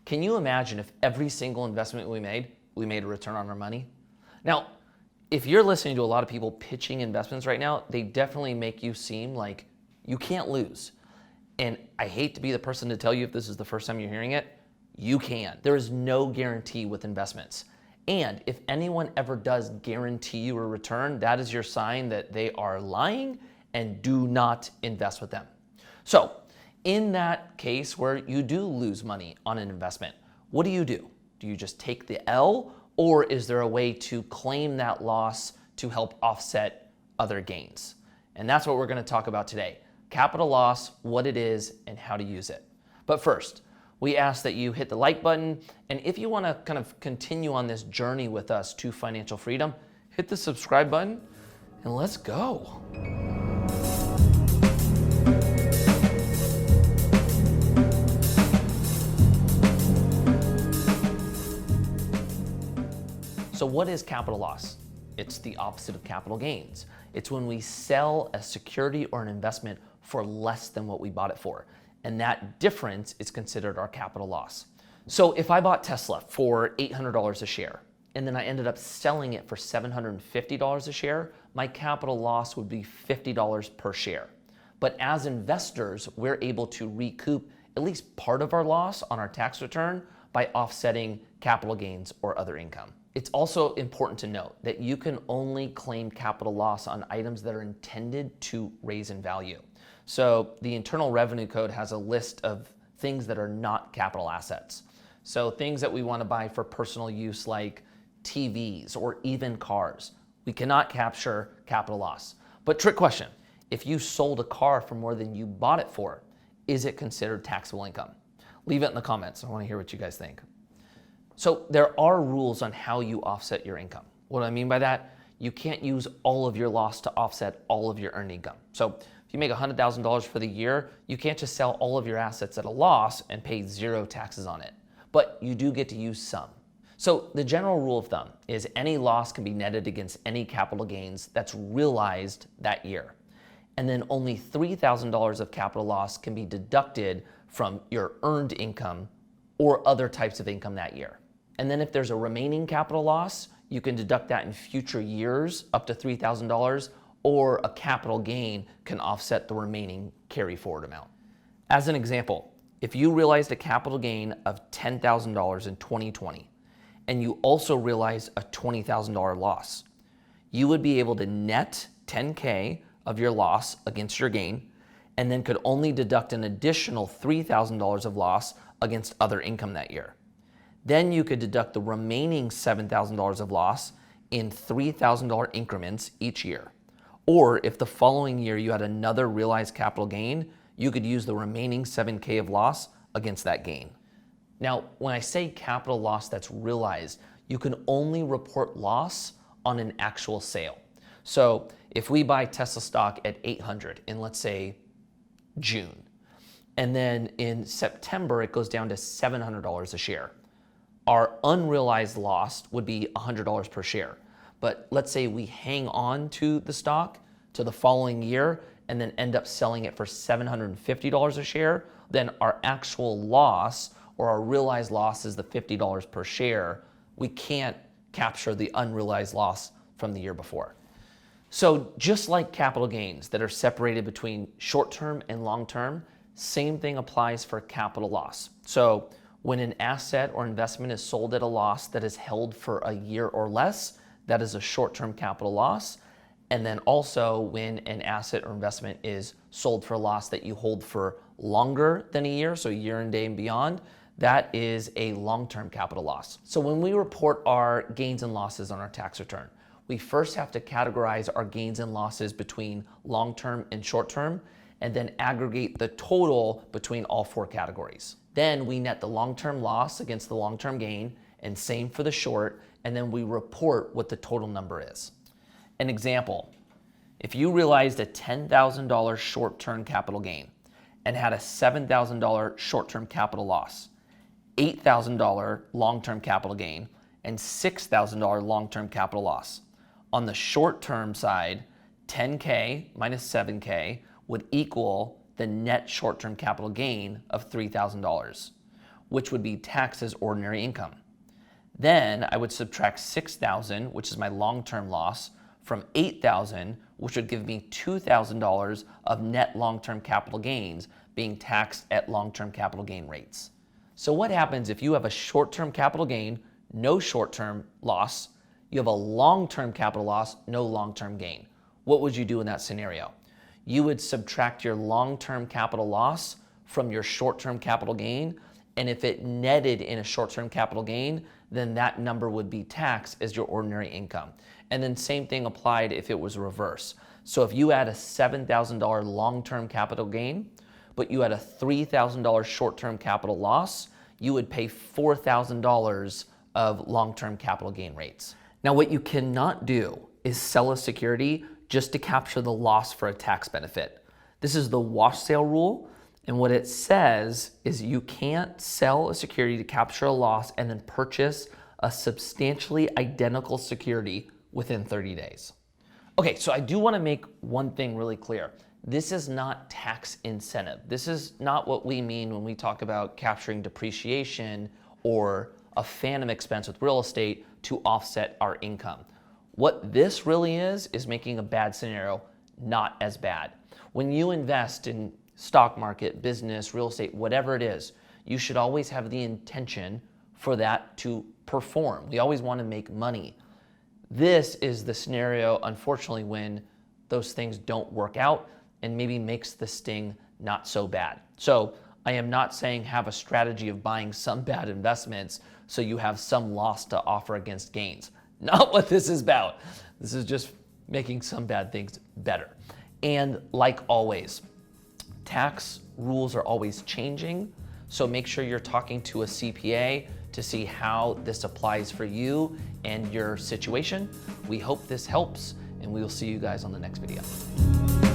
Can you imagine if every single investment we made a return on our money? Now, if you're listening to a lot of people pitching investments right now, they definitely make you seem like you can't lose. And I hate to be the person to tell you if this is the first time you're hearing it, you can. There is no guarantee with investments. And if anyone ever does guarantee you a return, that is your sign that they are lying, and do not invest with them. So in that case where you do lose money on an investment, what do? Do you just take the L, or is there a way to claim that loss to help offset other gains? And that's what we're going to talk about today. Capital loss, what it is, and how to use it. But first, we ask that you hit the like button, and if you want to kind of continue on this journey with us to financial freedom, hit the subscribe button, and let's go. So what is capital loss? It's the opposite of capital gains. It's when we sell a security or an investment for less than what we bought it for. And that difference is considered our capital loss. So if I bought Tesla for $800 a share, and then I ended up selling it for $750 a share, my capital loss would be $50 per share. But as investors, we're able to recoup at least part of our loss on our tax return by offsetting capital gains or other income. It's also important to note that you can only claim capital loss on items that are intended to raise in value. So the Internal Revenue Code has a list of things that are not capital assets. So things that we want to buy for personal use like TVs or even cars, we cannot capture capital loss. But trick question, if you sold a car for more than you bought it for, is it considered taxable income? Leave it in the comments. I want to hear what you guys think. So there are rules on how you offset your income. What do I mean by that? You can't use all of your loss to offset all of your earned income. So if you make $100,000 for the year, you can't just sell all of your assets at a loss and pay zero taxes on it. But you do get to use some. So the general rule of thumb is any loss can be netted against any capital gains that's realized that year. And then only $3,000 of capital loss can be deducted from your earned income or other types of income that year. And then if there's a remaining capital loss, you can deduct that in future years up to $3,000, or a capital gain can offset the remaining carry forward amount. As an example, if you realized a capital gain of $10,000 in 2020, and you also realized a $20,000 loss, you would be able to net $10K of your loss against your gain, and then could only deduct an additional $3,000 of loss against other income that year. Then you could deduct the remaining $7,000 of loss in $3,000 increments each year. Or if the following year you had another realized capital gain, you could use the remaining $7K of loss against that gain. Now, when I say capital loss that's realized, you can only report loss on an actual sale. So if we buy Tesla stock at $800 in, let's say, June, and then in September it goes down to $700 a share, our unrealized loss would be $100 per share. But let's say we hang on to the stock to the following year and then end up selling it for $750 a share, then our actual loss or our realized loss is the $50 per share. We can't capture the unrealized loss from the year before. So just like capital gains that are separated between short-term and long-term, same thing applies for capital loss. So when an asset or investment is sold at a loss that is held for a year or less, that is a short-term capital loss. And then also when an asset or investment is sold for a loss that you hold for longer than a year, so a year and day and beyond, that is a long-term capital loss. So when we report our gains and losses on our tax return, we first have to categorize our gains and losses between long-term and short-term, and then aggregate the total between all four categories. Then we net the long-term loss against the long-term gain, and same for the short, and then we report what the total number is. An example, if you realized a $10,000 short-term capital gain and had a $7,000 short-term capital loss, $8,000 long-term capital gain, and $6,000 long-term capital loss. On the short-term side, 10K minus 7K would equal the net short-term capital gain of $3,000. which would be taxed as ordinary income. Then I would subtract 6,000, which is my long-term loss, from 8,000, which would give me $2,000 of net long-term capital gains being taxed at long-term capital gain rates. So what happens if you have a short-term capital gain, no short-term loss, you have a long-term capital loss, no long-term gain? What would you do in that scenario? You would subtract your long-term capital loss from your short-term capital gain, and if it netted in a short-term capital gain, then that number would be taxed as your ordinary income. And then same thing applied if it was reverse. So if you had a $7,000 long-term capital gain, but you had a $3,000 short-term capital loss, you would pay $4,000 of long-term capital gain rates. Now, what you cannot do is sell a security just to capture the loss for a tax benefit. This is the wash sale rule. And what it says is you can't sell a security to capture a loss and then purchase a substantially identical security within 30 days. Okay, so I do want to make one thing really clear. This is not tax incentive. This is not what we mean when we talk about capturing depreciation or a phantom expense with real estate to offset our income. What this really is making a bad scenario not as bad. When you invest in stock market, business, real estate, whatever it is, you should always have the intention for that to perform. We always want to make money. This is the scenario, unfortunately, when those things don't work out and maybe makes the sting not so bad. So I am not saying have a strategy of buying some bad investments so you have some loss to offer against gains. Not what this is about. This is just making some bad things better. And like always, tax rules are always changing, so make sure you're talking to a CPA to see how this applies for you and your situation. We hope this helps, and we will see you guys on the next video.